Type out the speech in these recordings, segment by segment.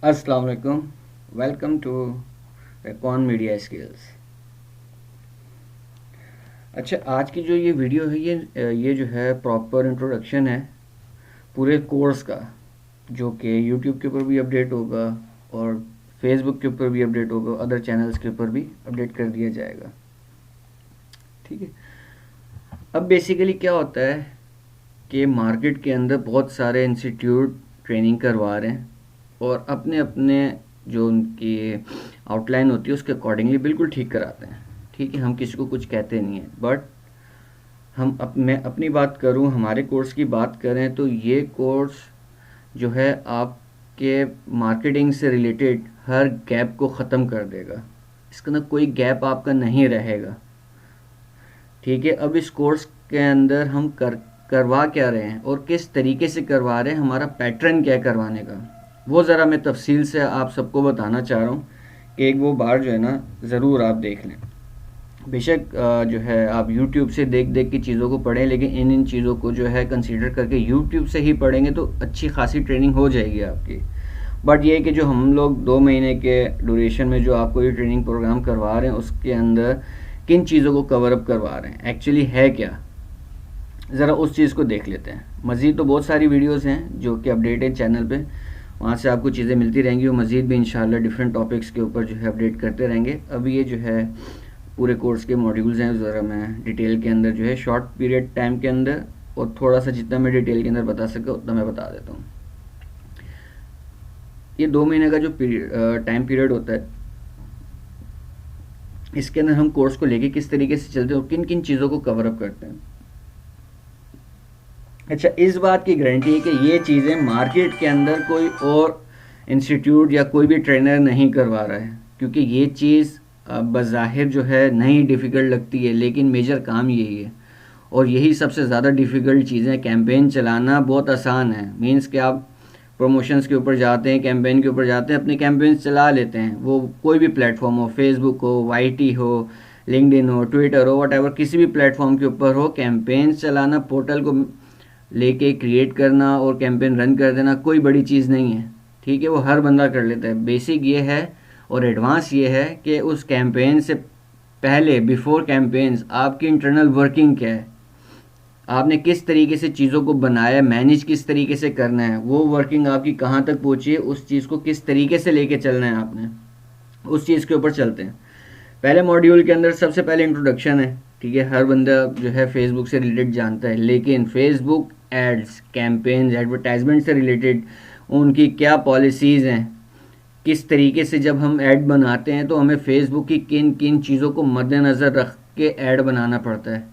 अस्सलाम वालेकुम। Welcome to Recon Media Skills. अच्छा, आज की जो ये वीडियो है ये जो है प्रॉपर इंट्रोडक्शन है पूरे कोर्स का, जो कि यूट्यूब के ऊपर भी अपडेट होगा और फेसबुक के ऊपर भी अपडेट होगा, अदर चैनल्स के ऊपर भी अपडेट कर दिया जाएगा। ठीक है। अब बेसिकली क्या होता है कि मार्केट के अंदर बहुत सारे इंस्टीट्यूट ट्रेनिंग करवा रहे हैं और अपने अपने जो उनकी आउटलाइन होती है उसके अकॉर्डिंगली बिल्कुल ठीक कराते हैं। ठीक है, हम किसी को कुछ कहते नहीं हैं, बट मैं अपनी बात करूं, हमारे कोर्स की बात करें तो ये कोर्स जो है आपके मार्केटिंग से रिलेटेड हर गैप को ख़त्म कर देगा। इसके अंदर कोई गैप आपका नहीं रहेगा। ठीक है। अब इस कोर्स के अंदर हम करवा क्या रहे हैं और किस तरीके से करवा रहे हैं, हमारा पैटर्न क्या है करवाने का, वो ज़रा मैं तफसील से आप सबको बताना चाह रहा हूँ कि एक वो बार जो है ना ज़रूर आप देख लें। बेशक जो है आप YouTube से देख देख के चीज़ों को पढ़ें, लेकिन इन चीज़ों को जो है कंसीडर करके YouTube से ही पढ़ेंगे तो अच्छी खासी ट्रेनिंग हो जाएगी आपकी। बट ये है कि जो हम लोग 2 महीने के ड्यूरेशन में जो आपको ये ट्रेनिंग प्रोग्राम करवा रहे हैं उसके अंदर किन चीज़ों को कवर अप करवा रहे हैं, एक्चुअली है क्या, ज़रा उस चीज़ को देख लेते हैं। मज़ीद तो बहुत सारी वीडियोस हैं जो कि अपडेट है चैनल पे, वहाँ से आपको चीज़ें मिलती रहेंगी और मज़ीद भी इंशाल्लाह डिफरेंट टॉपिक्स के ऊपर जो है अपडेट करते रहेंगे। अभी ये जो है पूरे कोर्स के मॉड्यूल्स हैं, ज़रा मैं डिटेल के अंदर जो है शॉर्ट पीरियड टाइम के अंदर और थोड़ा सा जितना मैं डिटेल के अंदर बता सका उतना मैं बता देता हूँ। ये 2 महीने का जो टाइम पीरियड होता है, इसके अंदर हम कोर्स को लेके किस तरीके से चलते हैं और किन किन चीज़ों को कवर अप करते हैं। अच्छा, इस बात की गारंटी है कि ये चीज़ें मार्केट के अंदर कोई और इंस्टीट्यूट या कोई भी ट्रेनर नहीं करवा रहा है, क्योंकि ये चीज़ बज़ाहिर जो है नहीं डिफ़िकल्ट लगती है, लेकिन मेजर काम यही है और यही सबसे ज़्यादा डिफ़िकल्ट चीज़ें। कैंपेन चलाना बहुत आसान है, मींस कि आप प्रमोशंस के ऊपर जाते हैं, कैंपेन के ऊपर जाते हैं, अपने कैंपेन चला लेते हैं, वो कोई भी प्लेटफॉर्म हो, फेसबुक हो, वाईटी हो, लिंक्डइन हो, ट्विटर हो, वट किसी भी प्लेटफॉर्म के ऊपर हो, कैंपेन चलाना, पोर्टल को लेके क्रिएट करना और कैंपेन रन कर देना कोई बड़ी चीज़ नहीं है। ठीक है, वो हर बंदा कर लेता है। बेसिक ये है और एडवांस ये है कि उस कैंपेन से पहले, बिफोर कैंपेन्स, आपकी इंटरनल वर्किंग क्या है, आपने किस तरीके से चीज़ों को बनाया, मैनेज किस तरीके से करना है, वो वर्किंग आपकी कहाँ तक पहुँची है, उस चीज़ को किस तरीके से लेके चलना है आपने, उस चीज़ के ऊपर चलते हैं। पहले मॉड्यूल के अंदर सबसे पहले इंट्रोडक्शन है। ठीक है, हर बंदा जो है फेसबुक से रिलेटेड जानता है, लेकिन फेसबुक एड्स, कैंपेन्स, एडवर्टाइजमेंट से रिलेटेड उनकी क्या पॉलिसीज़ हैं, किस तरीके से जब हम ऐड बनाते हैं तो हमें फेसबुक की किन किन चीज़ों को मद्देनज़र रख के ऐड बनाना पड़ता है,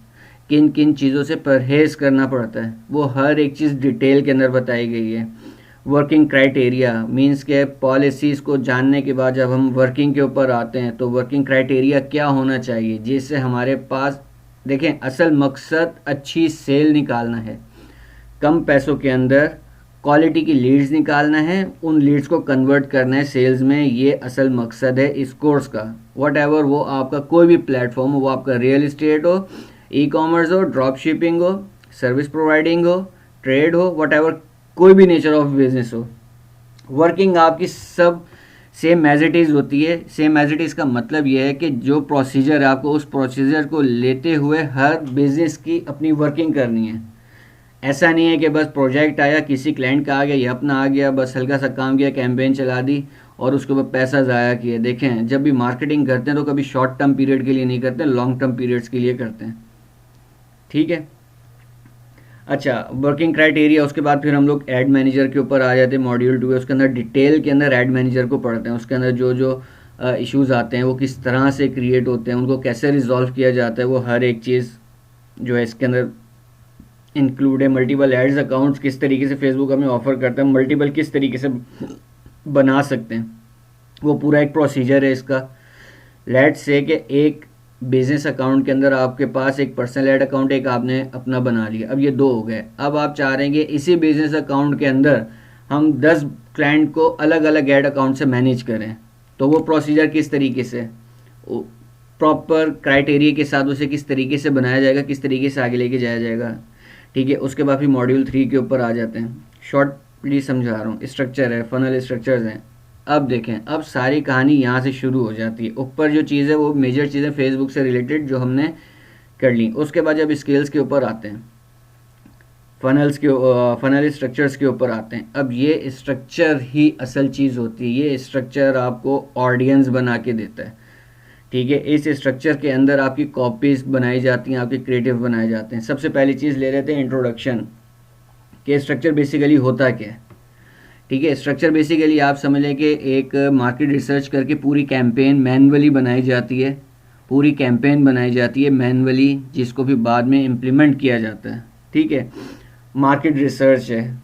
किन किन चीज़ों से परहेज़ करना पड़ता है, वो हर एक चीज़ डिटेल के अंदर बताई गई है। वर्किंग क्राइटेरिया मींस के पॉलिसीज़ को जानने के बाद जब हम वर्किंग के ऊपर आते हैं तो वर्किंग क्राइटेरिया क्या होना चाहिए, जिससे हमारे पास, देखें, असल मकसद अच्छी सेल निकालना है, कम पैसों के अंदर क्वालिटी की लीड्स निकालना है, उन लीड्स को कन्वर्ट करना है सेल्स में। ये असल मकसद है इस कोर्स का। वट एवर वो आपका कोई भी प्लेटफॉर्म हो, वो आपका रियल इस्टेट हो, ई कॉमर्स हो, ड्रॉप शिपिंग हो, सर्विस प्रोवाइडिंग हो, ट्रेड हो, वट एवर कोई भी नेचर ऑफ बिजनेस हो, वर्किंग आपकी सब सेम एज इट इज़ होती है। सेम एज इट इज़ का मतलब यह है कि जो प्रोसीजर है आपको उस प्रोसीजर को लेते हुए हर बिजनेस की अपनी वर्किंग करनी है। ऐसा नहीं है कि बस प्रोजेक्ट आया, किसी क्लाइंट का आ गया, ये अपना आ गया, बस हल्का सा काम किया, कैंपेन चला दी और उसके ऊपर पैसा ज़ाया किया। देखें, जब भी मार्केटिंग करते हैं तो कभी शॉर्ट टर्म पीरियड के लिए नहीं करते, लॉन्ग टर्म पीरियड्स के लिए करते हैं। ठीक है। अच्छा, वर्किंग क्राइटेरिया, उसके बाद फिर हम लोग ऐड मैनेजर के ऊपर आ जाते हैं। मॉड्यूल 2 है, उसके अंदर डिटेल के अंदर ऐड मैनेजर को पढ़ते हैं। उसके अंदर जो जो इश्यूज़ आते हैं वो किस तरह से क्रिएट होते हैं, उनको कैसे रिजॉल्व किया जाता है, वो हर एक चीज़ जो है इसके अंदर इंक्लूड है। मल्टीपल एड्स अकाउंट्स किस तरीके से फेसबुक हमें ऑफर करता है, मल्टीपल किस तरीके से बना सकते हैं, वो पूरा एक प्रोसीजर है इसका। लेट्स से कि एक बिजनेस अकाउंट के अंदर आपके पास एक पर्सनल ऐड अकाउंट, एक आपने अपना बना लिया, अब ये 2 हो गए। अब आप चाह रहे हैं कि इसी बिजनेस अकाउंट के अंदर हम 10 क्लाइंट को अलग अलग ऐड अकाउंट से मैनेज करें, तो वो प्रोसीजर किस तरीके से, प्रॉपर क्राइटेरिया के साथ उसे किस तरीके से बनाया जाएगा, किस तरीके से आगे लेके जाया जाएगा। ठीक है। उसके बाद फिर मॉड्यूल 3 के ऊपर आ जाते हैं। शॉर्टली समझा रहा हूँ, स्ट्रक्चर है, फनल स्ट्रक्चर्स हैं। अब देखें, अब सारी कहानी यहाँ से शुरू हो जाती है। ऊपर जो चीज़ है वो मेजर चीज़ें फेसबुक से रिलेटेड जो हमने कर ली। उसके बाद जब स्किल्स के ऊपर आते हैं, फनल स्ट्रक्चर्स के ऊपर आते हैं। अब ये स्ट्रक्चर ही असल चीज़ होती है। ये स्ट्रक्चर आपको ऑडियंस बना के देता है, ठीक है। इस स्ट्रक्चर के अंदर आपकी कॉपीज बनाई जाती हैं, आपके क्रिएटिव बनाए जाते हैं। सबसे पहली चीज़ ले लेते हैं इंट्रोडक्शन, कि स्ट्रक्चर बेसिकली होता क्या है, ठीक है। स्ट्रक्चर बेसिकली आप समझ लें कि एक मार्केट रिसर्च करके पूरी कैंपेन मैनुअली बनाई जाती है, पूरी कैंपेन बनाई जाती है मैनुअली, जिसको भी बाद में इम्प्लीमेंट किया जाता है, ठीक है। मार्केट रिसर्च है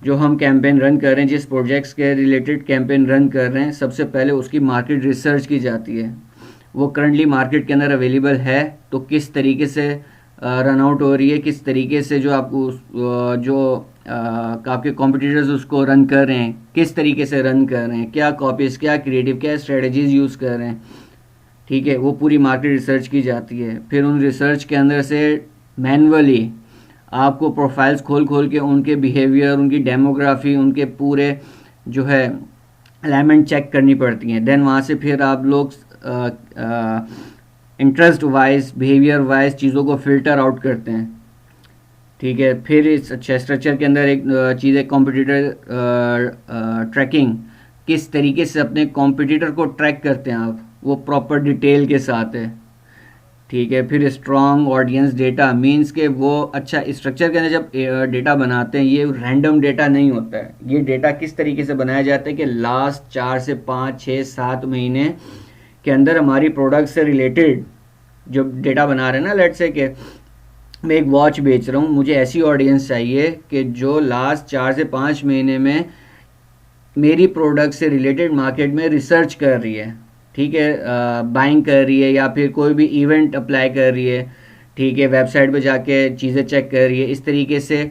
जो हम कैंपेन रन कर रहे हैं, जिस प्रोजेक्ट्स के रिलेटेड कैंपेन रन कर रहे हैं, सबसे पहले उसकी मार्केट रिसर्च की जाती है। वो करंटली मार्केट के अंदर अवेलेबल है तो किस तरीके से रन आउट हो रही है, किस तरीके से जो आपको आपके कॉम्पिटिटर्स उसको रन कर रहे हैं, किस तरीके से रन कर रहे हैं, क्या कॉपीज, क्या क्रिएटिव, क्या स्ट्रेटजीज यूज़ कर रहे हैं, ठीक है। वो पूरी मार्केट रिसर्च की जाती है। फिर उन रिसर्च के अंदर से मैनुअली आपको प्रोफाइल्स खोल खोल के उनके बिहेवियर, उनकी डेमोग्राफी, उनके पूरे जो है एलिमेंट चेक करनी पड़ती हैं। देन वहाँ से फिर आप लोग इंटरेस्ट वाइज, बिहेवियर वाइज चीज़ों को फिल्टर आउट करते हैं, ठीक है। फिर इस अच्छे स्ट्रक्चर के अंदर एक चीज़ है कॉम्पिटिटर ट्रैकिंग, किस तरीके से अपने कॉम्पिटिटर को ट्रैक करते हैं आप, वो प्रॉपर डिटेल के साथ है, ठीक है। फिर स्ट्रॉन्ग ऑडियंस डेटा, मीन्स के वो अच्छा स्ट्रक्चर के अंदर जब डेटा बनाते हैं, ये रैंडम डेटा नहीं होता है। ये डेटा किस तरीके से बनाया जाता है कि लास्ट 4 से 5, 6, 7 महीने के अंदर हमारी प्रोडक्ट से रिलेटेड जो डेटा बना रहे हैं ना, लेट्स से कि मैं एक वॉच बेच रहा हूँ, मुझे ऐसी ऑडियंस चाहिए कि जो लास्ट 4 से 5 महीने में मेरी प्रोडक्ट से रिलेटेड मार्केट में रिसर्च कर रही है, ठीक है, बाइंग कर रही है या फिर कोई भी इवेंट अप्लाई कर रही है, ठीक है, वेबसाइट पे जाके चीज़ें चेक कर रही है। इस तरीके से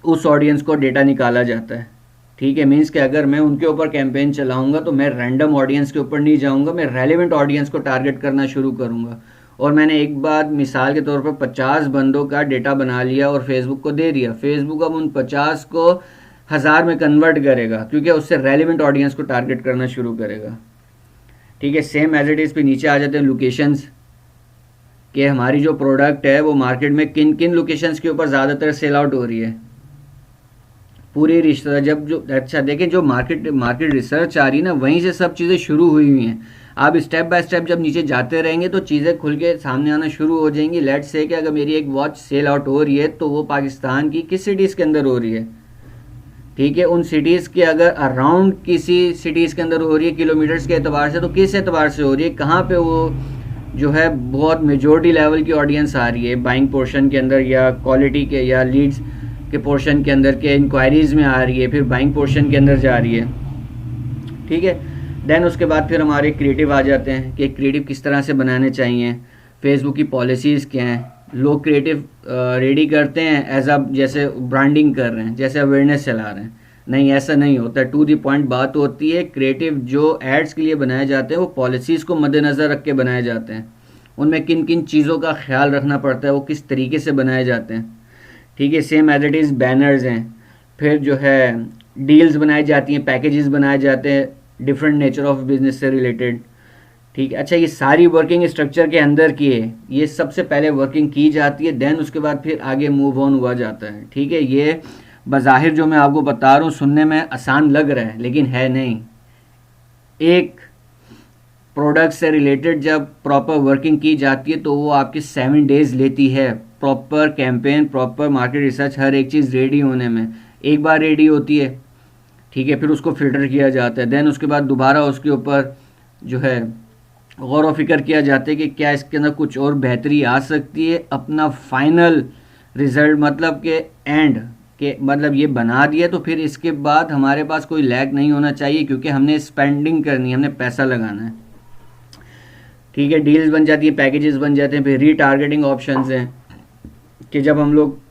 उस ऑडियंस को डेटा निकाला जाता है, ठीक है। मीन्स कि अगर मैं उनके ऊपर कैंपेन चलाऊंगा तो मैं रैंडम ऑडियंस के ऊपर नहीं जाऊंगा, मैं रेलिवेंट ऑडियंस को टारगेट करना शुरू करूंगा। और मैंने एक बार मिसाल के तौर पर 50 बंदों का डेटा बना लिया और फेसबुक को दे दिया। फेसबुक अब उन 50 को 1000 में कन्वर्ट करेगा, क्योंकि उससे रेलिवेंट ऑडियंस को टारगेट करना शुरू करेगा, ठीक है। सेम एज इट इज़ पे नीचे आ जाते हैं लोकेशंस, कि हमारी जो प्रोडक्ट है वो मार्केट में किन किन लोकेशंस के ऊपर ज़्यादातर सेल आउट हो रही है। पूरी रिश्ता जब जो अच्छा देखें, जो मार्केट रिसर्च आ रही है ना, वहीं से सब चीज़ें शुरू हुई हुई हैं। आप स्टेप बाय स्टेप जब नीचे जाते रहेंगे तो चीज़ें खुल के सामने आना शुरू हो जाएंगी। लेट्स से कि अगर मेरी एक वॉच सेल आउट हो रही है तो वो पाकिस्तान की किस सिटीज़ के अंदर हो रही है, ठीक है। उन सिटीज़ के अगर अराउंड किसी सिटीज़ के अंदर हो रही है किलोमीटर्स के एतबार से, तो किस एतबार से हो रही है, कहाँ पे वो जो है बहुत मेजॉरिटी लेवल की ऑडियंस आ रही है, बाइंग पोर्शन के अंदर या क्वालिटी के या लीड्स के पोर्शन के अंदर के इंक्वायरीज़ में आ रही है, फिर बाइंग पोर्शन के अंदर जा रही है, ठीक है। देन उसके बाद फिर हमारे क्रिएटिव आ जाते हैं कि क्रिएटिव किस तरह से बनाने चाहिए, फेसबुक की पॉलिसीज़ क्या हैं। लोग क्रिएटिव रेडी करते हैं एज अ जैसे ब्रांडिंग कर रहे हैं, जैसे अवेयरनेस चला रहे हैं। नहीं, ऐसा नहीं होता। टू द पॉइंट बात होती है। क्रिएटिव जो एड्स के लिए बनाए जाते हैं वो पॉलिसीज़ को मद्देनज़र रख के बनाए जाते हैं। उनमें किन किन चीज़ों का ख्याल रखना पड़ता है, वो किस तरीके से बनाए जाते हैं, ठीक है। Same as it is banners हैं, फिर जो है डील्स बनाई जाती हैं, पैकेजेस बनाए जाते हैं डिफरेंट नेचर ऑफ बिजनेस से रिलेटेड, ठीक है। अच्छा, ये सारी वर्किंग स्ट्रक्चर के अंदर की है, ये सबसे पहले वर्किंग की जाती है, देन उसके बाद फिर आगे मूव ऑन हुआ जाता है, ठीक है। ये बज़ाहिर जो मैं आपको बता रहा हूँ सुनने में आसान लग रहा है, लेकिन है नहीं। एक प्रोडक्ट से रिलेटेड जब प्रॉपर वर्किंग की जाती है तो वो आपके 7 डेज़ लेती है, proper campaign, proper market research, हर एक चीज़ रेडी होने में। एक बार रेडी होती है, ठीक है, फिर उसको फिल्टर किया जाता है, देन उसके बाद दोबारा उसके ऊपर जो है गौर व फिक्र किया जाता है कि क्या इसके अंदर कुछ और बेहतरी आ सकती है। अपना फाइनल रिजल्ट मतलब कि एंड के मतलब ये बना दिया तो फिर इसके बाद हमारे पास कोई लैग नहीं होना चाहिए, क्योंकि हमने स्पेंडिंग करनी है, हमने पैसा लगाना है, ठीक है। डील्स बन जाती है, पैकेजेस बन जाते हैं, फिर रीटारगेटिंग ऑप्शंस हैं कि जब हम लोग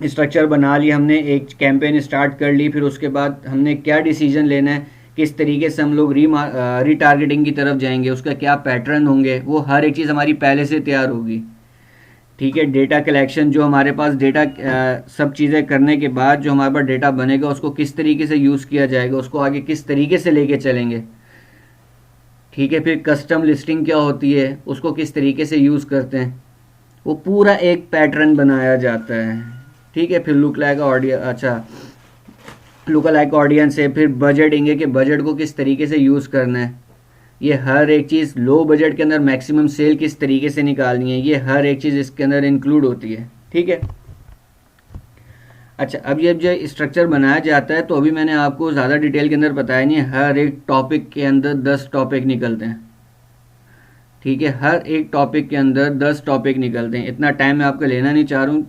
स्ट्रक्चर बना लिया, हमने एक कैंपेन स्टार्ट कर ली, फिर उसके बाद हमने क्या डिसीजन लेना है, किस तरीके से हम लोग रीटारगेटिंग की तरफ जाएंगे, उसका क्या पैटर्न होंगे, वो हर एक चीज़ हमारी पहले से तैयार होगी, ठीक है, डेटा कलेक्शन, जो हमारे पास डेटा सब चीज़ें करने के बाद जो हमारे पास डेटा बनेगा उसको किस तरीके से यूज़ किया जाएगा, उसको आगे किस तरीके से लेके चलेंगे। ठीक है, फिर कस्टम लिस्टिंग क्या होती है, उसको किस तरीके से यूज़ करते हैं, वो पूरा एक पैटर्न बनाया जाता है। ठीक है, फिर लुक लाइक ऑडियंस, अच्छा लुक लाइक ऑडियंस है, फिर बजटिंग है कि बजट को किस तरीके से यूज़ करना है। ये हर एक चीज़, लो बजट के अंदर मैक्सिमम सेल किस तरीके से निकालनी है, ये हर एक चीज़ इसके अंदर इंक्लूड होती है। ठीक है, अच्छा अब ये जो स्ट्रक्चर बनाया जाता है, तो अभी मैंने आपको ज़्यादा डिटेल के अंदर बताया नहीं, हर एक टॉपिक के अंदर 10 टॉपिक निकलते हैं। ठीक है, हर एक टॉपिक के अंदर 10 टॉपिक निकलते हैं। इतना टाइम मैं आपका लेना नहीं चाह रहा हूँ,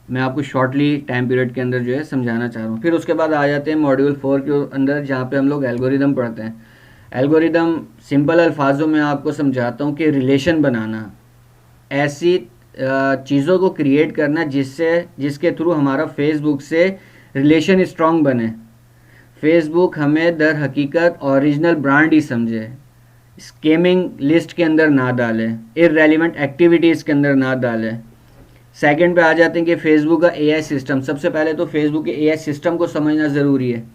मैं आपको शॉर्टली टाइम पीरियड के अंदर जो है समझाना चाह रहा हूँ। फिर उसके बाद आ जाते हैं मॉड्यूल 4 के अंदर, जहाँ पे हम लोग एल्गोरिदम पढ़ते हैं। एल्गोरिदम सिंपल अल्फाजों में आपको समझाता हूँ कि रिलेशन बनाना, ऐसी चीज़ों को क्रिएट करना जिसके थ्रू हमारा फेसबुक से रिलेशन स्ट्रांग बने। फेसबुक हमें दर हकीकत ओरिजिनल ब्रांड ही समझे, स्केमिंग लिस्ट के अंदर ना डालें, इररेलेवेंट एक्टिविटीज़ के अंदर ना डालें। सेकंड पे आ जाते हैं कि फेसबुक का एआई सिस्टम। सबसे पहले तो फेसबुक के एआई सिस्टम को समझना ज़रूरी है।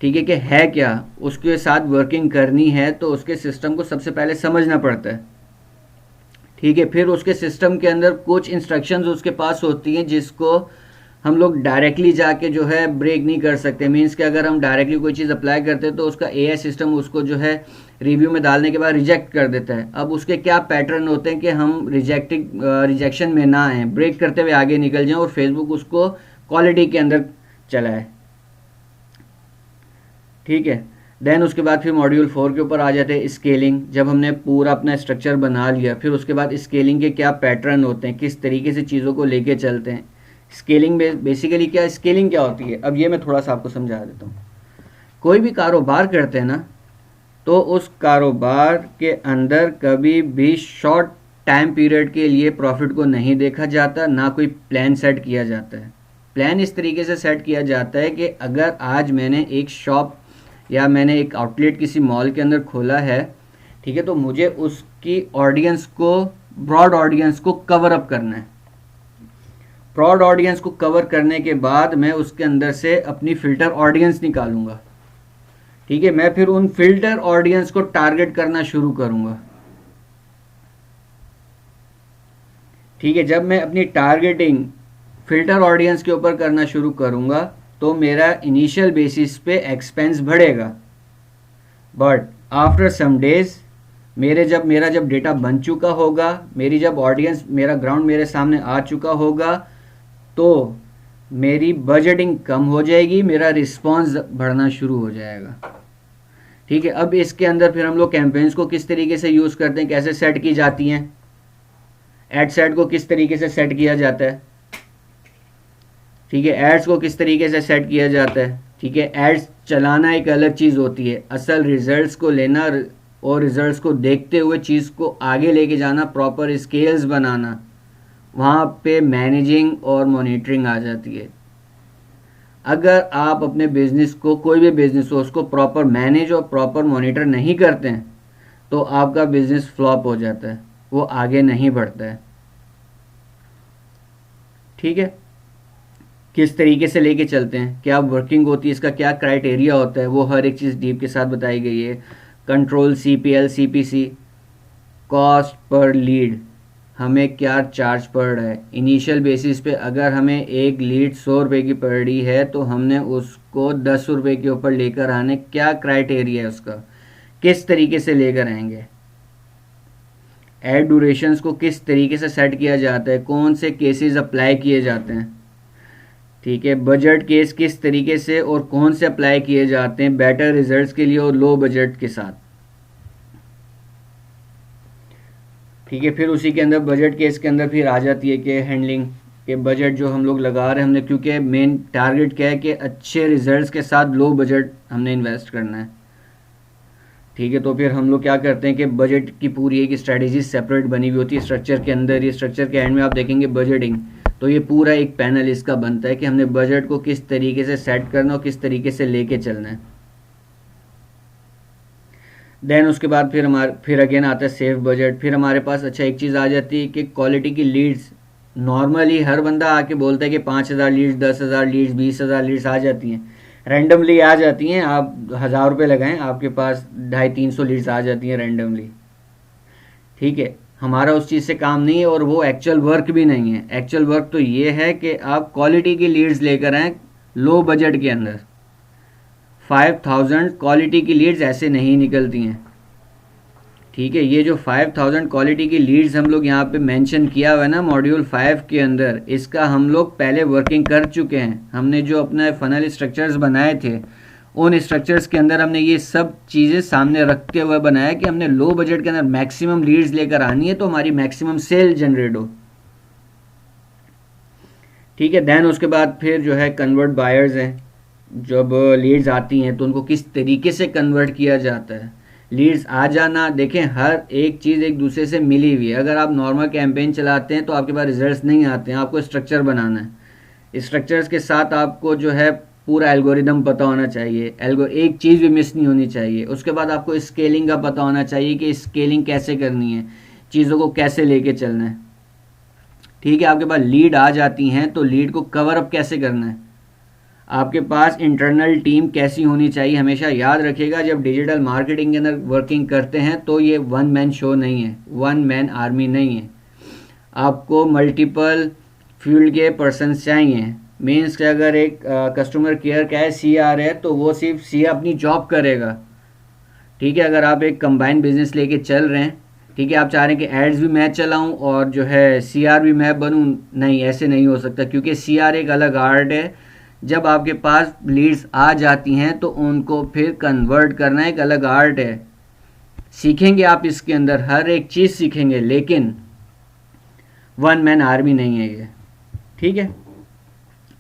ठीक है, कि है क्या, उसके साथ वर्किंग करनी है तो उसके सिस्टम को सबसे पहले समझना पड़ता है। ठीक है, फिर उसके सिस्टम के अंदर कुछ इंस्ट्रक्शंस उसके पास होती हैं जिसको हम लोग डायरेक्टली जाके जो है ब्रेक नहीं कर सकते। मीन्स कि अगर हम डायरेक्टली कोई चीज़ अप्लाई करते हैं तो उसका एआई सिस्टम उसको जो है रिव्यू में डालने के बाद रिजेक्ट कर देता है। अब उसके क्या पैटर्न होते हैं कि हम रिजेक्शन में ना आए, ब्रेक करते हुए आगे निकल जाएं और फेसबुक उसको क्वालिटी के अंदर चलाए। ठीक है, देन उसके बाद फिर मॉड्यूल 4 के ऊपर आ जाते हैं स्केलिंग। जब हमने पूरा अपना स्ट्रक्चर बना लिया, फिर उसके बाद स्केलिंग के क्या पैटर्न होते हैं, किस तरीके से चीज़ों को लेके चलते हैं। स्केलिंग बेसिकली क्या, स्केलिंग क्या होती है, अब ये मैं थोड़ा सा आपको समझा देता हूँ। कोई भी कारोबार करते हैं ना, तो उस कारोबार के अंदर कभी भी शॉर्ट टाइम पीरियड के लिए प्रॉफिट को नहीं देखा जाता, ना कोई प्लान सेट किया जाता है। प्लान इस तरीके से सेट किया जाता है कि अगर आज मैंने एक शॉप या मैंने एक आउटलेट किसी मॉल के अंदर खोला है, ठीक है, तो मुझे उसकी ऑडियंस को, ब्रॉड ऑडियंस को कवर अप करना है। ब्रॉड ऑडियंस को कवर करने के बाद मैं उसके अंदर से अपनी फिल्टर ऑडियंस निकालूंगा। ठीक है, मैं फिर उन फिल्टर ऑडियंस को टारगेट करना शुरू करूंगा। ठीक है, जब मैं अपनी टारगेटिंग फिल्टर ऑडियंस के ऊपर करना शुरू करूंगा तो मेरा इनिशियल बेसिस पे एक्सपेंस बढ़ेगा, बट आफ्टर सम डेज मेरा जब डेटा बन चुका होगा, मेरी जब ऑडियंस, मेरा ग्राउंड मेरे सामने आ चुका होगा, तो मेरी बजटिंग कम हो जाएगी, मेरा रिस्पॉन्स बढ़ना शुरू हो जाएगा। ठीक है, अब इसके अंदर फिर हम लोग कैंपेन्स को किस तरीके से यूज़ करते हैं, कैसे सेट की जाती हैं, एड सेट को किस तरीके से सेट किया जाता है। ठीक है, एड्स को किस तरीके से सेट किया जाता है। ठीक है, एड्स चलाना एक अलग चीज़ होती है, असल रिजल्ट्स को लेना और रिजल्ट्स को देखते हुए चीज़ को आगे लेके जाना, प्रॉपर स्केल्स बनाना, वहाँ पे मैनेजिंग और मॉनिटरिंग आ जाती है। अगर आप अपने बिजनेस को, कोई भी बिजनेस हो, उसको प्रॉपर मैनेज और प्रॉपर मॉनिटर नहीं करते हैं तो आपका बिजनेस फ्लॉप हो जाता है, वो आगे नहीं बढ़ता है। ठीक है, किस तरीके से लेके चलते हैं, क्या वर्किंग होती है, इसका क्या क्राइटेरिया होता है, वो हर एक चीज़ डीप के साथ बताई गई है। Control, CPL, CPC, cost per lead, हमें क्या चार्ज पड़ रहा है। इनिशियल बेसिस पे अगर हमें एक लीड 100 रुपये की पड़ रही है तो हमने उसको 10 रुपये के ऊपर लेकर आने, क्या क्राइटेरिया है उसका, किस तरीके से लेकर आएंगे। एड ड्यूरेशंस को किस तरीके से सेट किया जाता है, कौन से केसेस अप्लाई किए जाते हैं। ठीक है, बजट केस किस तरीके से और कौन से अप्लाई किए जाते हैं बेटर रिजल्ट्स के लिए और लो बजट के साथ। ठीक है, फिर उसी के अंदर बजट केस के अंदर फिर आ जाती है कि हैंडलिंग के बजट जो हम लोग लगा रहे हैं हमने, क्योंकि मेन टारगेट क्या है कि अच्छे रिजल्ट्स के साथ लो बजट हमने इन्वेस्ट करना है। ठीक है, तो फिर हम लोग क्या करते हैं कि बजट की पूरी एक स्ट्रेटेजी सेपरेट बनी हुई होती है स्ट्रक्चर के अंदर। ये स्ट्रक्चर के एंड में आप देखेंगे बजटिंग, तो ये पूरा एक पैनल इसका बनता है कि हमने बजट को किस तरीके से सेट करना और किस तरीके से लेके चलना है। देन उसके बाद फिर अगेन आता है सेफ बजट। फिर हमारे पास अच्छा एक चीज़ आ जाती है कि क्वालिटी की लीड्स नॉर्मली हर बंदा आके बोलता है कि 5,000 लीड्स, 10,000 लीड्स, 20,000 लीड्स आ जाती हैं, रैंडमली आ जाती हैं। आप 1,000 रुपये लगाएं, आपके पास 250-300 लीड्स आ जाती हैं रैंडमली। ठीक है, हमारा उस चीज़ से काम नहीं है, और वो एक्चुअल वर्क भी नहीं है। एक्चुअल वर्क तो ये है कि आप क्वालिटी की लीड्स लेकर आएँ लो बजट के अंदर। 5,000 क्वालिटी की लीड्स ऐसे नहीं निकलती हैं। ठीक है, ये जो 5,000 क्वालिटी की लीड्स हम लोग यहाँ पे मेंशन किया हुआ है ना मॉड्यूल 5 के अंदर, इसका हम लोग पहले वर्किंग कर चुके हैं। हमने जो अपने फनल स्ट्रक्चर्स बनाए थे, उन स्ट्रक्चर्स के अंदर हमने ये सब चीज़ें सामने रखते हुए बनाया कि हमने लो बजट के अंदर मैक्सिमम लीड्स लेकर आनी है तो हमारी मैक्सिमम सेल जनरेट हो। ठीक है, देन उसके बाद फिर जो है कन्वर्ट बायर्स हैं। जब लीड्स आती हैं तो उनको किस तरीके से कन्वर्ट किया जाता है। लीड्स आ जाना, देखें हर एक चीज़ एक दूसरे से मिली हुई है। अगर आप नॉर्मल कैंपेन चलाते हैं तो आपके पास रिजल्ट्स नहीं आते हैं, आपको स्ट्रक्चर बनाना है। स्ट्रक्चर्स के साथ आपको जो है पूरा एल्गोरिदम पता होना चाहिए, एक चीज़ भी मिस नहीं होनी चाहिए। उसके बाद आपको स्केलिंग का पता होना चाहिए कि स्केलिंग कैसे करनी है, चीज़ों को कैसे लेके चलना है। ठीक है, आपके पास लीड आ जाती हैं तो लीड को कवर अप कैसे करना है, आपके पास इंटरनल टीम कैसी होनी चाहिए। हमेशा याद रखिएगा, जब डिजिटल मार्केटिंग के अंदर वर्किंग करते हैं तो ये वन मैन शो नहीं है, वन मैन आर्मी नहीं है। आपको मल्टीपल फील्ड के पर्सन्स चाहिए। मीन्स कि अगर एक कस्टमर केयर का है, CR है, तो वो सिर्फ CR अपनी जॉब करेगा। ठीक है, अगर आप एक कंबाइंड बिजनेस लेके चल रहे हैं, ठीक है, आप चाह रहे हैं कि एड्स भी मैं चलाऊं और जो है CR भी मैं बनूं, नहीं, ऐसे नहीं हो सकता, क्योंकि CR एक अलग आर्ट है। जब आपके पास लीड्स आ जाती हैं तो उनको फिर कन्वर्ट करना एक अलग आर्ट है। सीखेंगे आप इसके अंदर, हर एक चीज़ सीखेंगे, लेकिन वन मैन आर्मी नहीं है ये। ठीक है,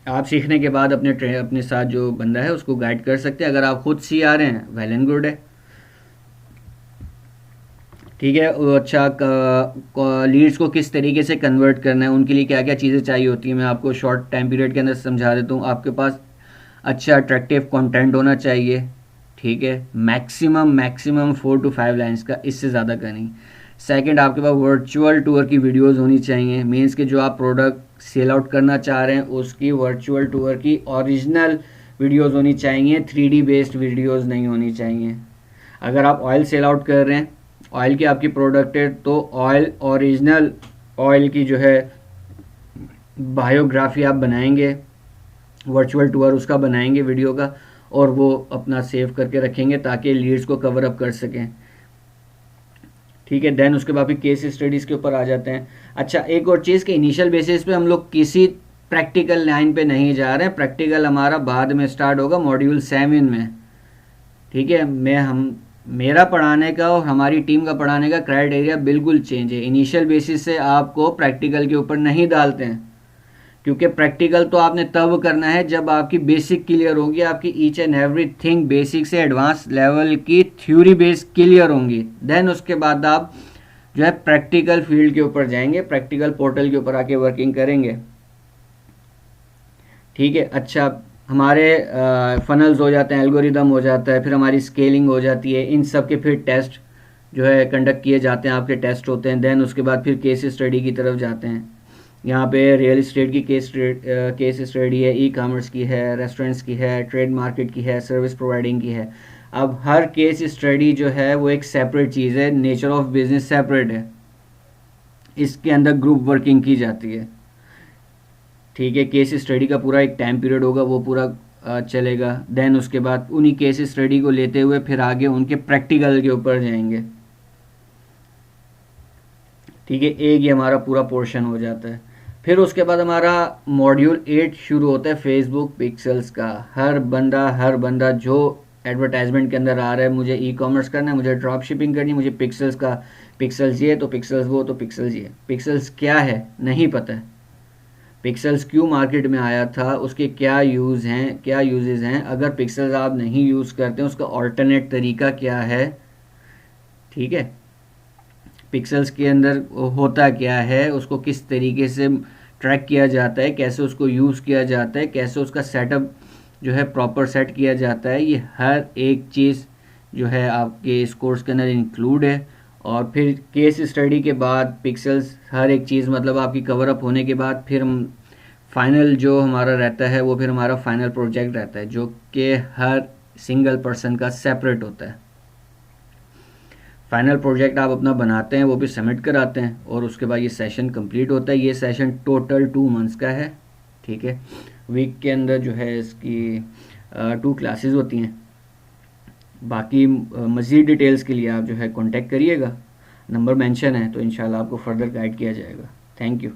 आप सीखने के बाद अपने साथ जो बंदा है उसको गाइड कर सकते हैं। अगर आप खुद CR हैं, वेल एंड गुड है। ठीक है, अच्छा, लीड्स को किस तरीके से कन्वर्ट करना है, उनके लिए क्या क्या चीज़ें चाहिए होती हैं, मैं आपको शॉर्ट टाइम पीरियड के अंदर समझा देता हूँ। आपके पास अच्छा अट्रैक्टिव कंटेंट होना चाहिए। ठीक है, मैक्सिमम 4 to 5 लाइन्स का, इससे ज़्यादा का नहीं। सेकंड, आपके पास वर्चुअल टूर की वीडियोस होनी चाहिए। मीन्स कि जो आप प्रोडक्ट सेल आउट करना चाह रहे हैं उसकी वर्चुअल टूर की ओरिजिनल वीडियोस होनी चाहिए, 3D बेस्ड वीडियोस नहीं होनी चाहिए। अगर आप ऑयल सेल आउट कर रहे हैं, ऑयल की आपकी प्रोडक्ट है, तो ऑयल ओरिजिनल ऑयल की जो है बायोग्राफी आप बनाएंगे, वर्चुअल टूर उसका बनाएंगे वीडियो का, और वो अपना सेव करके रखेंगे ताकि लीड्स को कवर अप कर सकें। ठीक है, देन उसके बाद फिर केस स्टडीज़ के ऊपर आ जाते हैं। अच्छा, एक और चीज़ कि इनिशियल बेसिस पे हम लोग किसी प्रैक्टिकल लाइन पे नहीं जा रहे हैं। प्रैक्टिकल हमारा बाद में स्टार्ट होगा मॉड्यूल 7 में। ठीक है, मेरा पढ़ाने का और हमारी टीम का पढ़ाने का क्राइटेरिया बिल्कुल चेंज है। इनिशियल बेसिस से आपको प्रैक्टिकल के ऊपर नहीं डालते हैं, क्योंकि प्रैक्टिकल तो आपने तब करना है जब आपकी बेसिक क्लियर होगी, आपकी ईच एंड एवरीथिंग बेसिक से एडवांस लेवल की थ्योरी बेस क्लियर होंगी। देन उसके बाद आप जो है प्रैक्टिकल फील्ड के ऊपर जाएंगे, प्रैक्टिकल पोर्टल के ऊपर आके वर्किंग करेंगे। ठीक है, अच्छा, हमारे फनल्स हो जाते हैं, एल्गोरिदम हो जाता है, फिर हमारी स्केलिंग हो जाती है, इन सब के फिर टेस्ट जो है कंडक्ट किए जाते हैं, आपके टेस्ट होते हैं। देन उसके बाद फिर केस स्टडी की तरफ जाते हैं। यहाँ पे रियल इस्टेट की केस स्टडी है, ई-कॉमर्स की है, रेस्टोरेंट्स की है, ट्रेड मार्केट की है, सर्विस प्रोवाइडिंग की है। अब हर केस स्टडी जो है वो एक सेपरेट चीज़ है, नेचर ऑफ बिजनेस सेपरेट है, इसके अंदर ग्रुप वर्किंग की जाती है। ठीक है, केस स्टडी का पूरा एक टाइम पीरियड होगा, वो पूरा चलेगा। देन उसके बाद उन्हीं केस स्टडी को लेते हुए फिर आगे उनके प्रैक्टिकल के ऊपर जाएंगे। ठीक है, एक ये हमारा पूरा पोर्शन हो जाता है। फिर उसके बाद हमारा मॉड्यूल 8 शुरू होता है फेसबुक पिक्सल्स का। हर बंदा जो एडवर्टाइजमेंट के अंदर आ रहा है, मुझे ई-कॉमर्स करना है, मुझे ड्रॉप शिपिंग करनी है, मुझे पिक्सल्स ये, तो पिक्सल्स वो, तो पिक्सल्स ये। पिक्सल्स क्या है नहीं पता है, पिक्सल्स क्यों मार्केट में आया था, उसके क्या यूज़ हैं, क्या यूजेस हैं। अगर पिक्सल्स आप नहीं यूज़ करते हैं, उसका ऑल्टरनेट तरीका क्या है। ठीक है, पिक्सल्स के अंदर होता क्या है, उसको किस तरीके से ट्रैक किया जाता है, कैसे उसको यूज़ किया जाता है, कैसे उसका सेटअप जो है प्रॉपर सेट किया जाता है, ये हर एक चीज़ जो है आपके इस कोर्स के अंदर इंक्लूड है। और फिर केस स्टडी के बाद पिक्सेल्स हर एक चीज़ मतलब आपकी कवर अप होने के बाद फिर हम फाइनल जो हमारा रहता है वो फिर हमारा फाइनल प्रोजेक्ट रहता है जो कि हर सिंगल पर्सन का सेपरेट होता है। फाइनल प्रोजेक्ट आप अपना बनाते हैं, वो भी सबमिट कराते हैं और उसके बाद ये सेशन कंप्लीट होता है। ये सेशन टोटल 2 मंथ्स का है, ठीक है। वीक के अंदर जो है इसकी 2 क्लासेस होती हैं। बाकी मज़ीद डिटेल्स के लिए आप जो है कांटेक्ट करिएगा, नंबर मेंशन है, तो इंशाल्लाह आपको फर्दर गाइड किया जाएगा। Thank you.